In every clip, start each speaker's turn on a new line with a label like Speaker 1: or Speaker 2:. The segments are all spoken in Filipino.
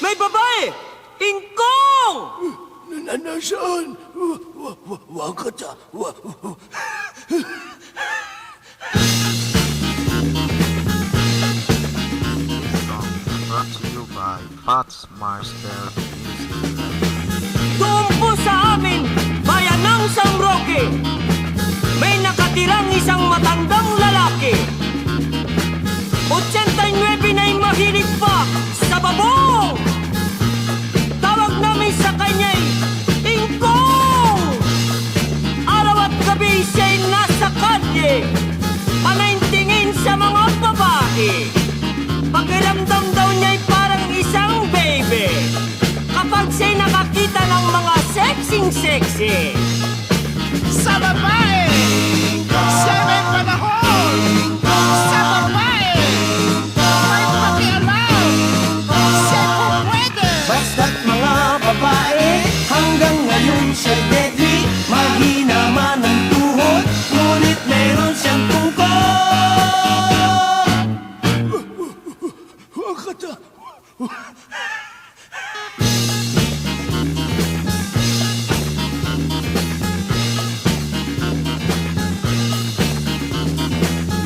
Speaker 1: May babae! Ingkong!
Speaker 2: Nasaan? Wakata.
Speaker 3: Song is brought to you by Pots Marsdale Music.
Speaker 1: Doon po sa amin, bayan ng San Roque, may nakatirang isang matandang lalaki. 89 na'y mahilig pa sa babong. Tawag namin sa kanya'y Ingkong. Araw at gabi siya'y nasa kalye, panaintingin sa mga babae. Pakiramdam daw niya'y parang isang baby kapag siya'y nakakita ng mga sexy.
Speaker 4: Sa babae, siya may panahon. Sa babae, may pakialam. Siya kung pwede.
Speaker 5: Basta't mga babae, hanggang ngayon siya'y deadly. Mahina man ang tuhod, ngunit meron siyang tungkol.
Speaker 2: Wakata.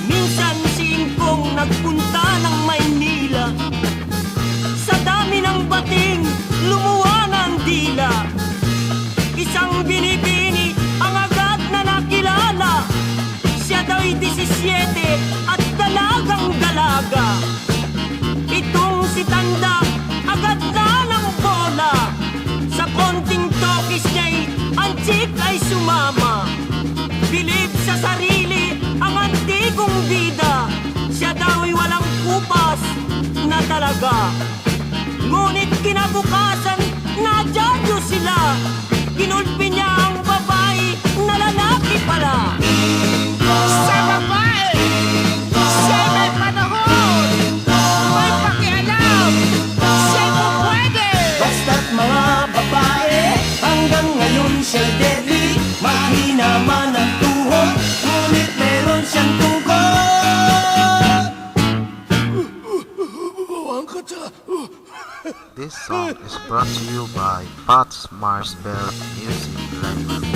Speaker 1: Minsan si Ingkong nagpunta ng Maynila. Sa dami ng bating, lumuwa ng dila. Isang binibini ang agad na nakilala. Siya daw'y 17 at dalagang-dalaga. Itong si Tanda, agad na ng bola. Sa konting tokis niya'y ang chick ay sumama. Bilib sa sarili ang antigong bida. Siya daw'y walang kupas na talaga. Ngunit kinabukasan, nadyayo sila. Kinulpi niya ang babae na lalaki pala.
Speaker 4: Sa babae, siya may panahon. May pakialam. Siya kung pwede.
Speaker 5: Basta't mga babae, hanggang ngayon siya'y deadly. Mahina man ang tuhod, ngunit meron siyang tungkol.
Speaker 2: Wakata.
Speaker 3: This song is brought to you by Pots Marsdale Music Library.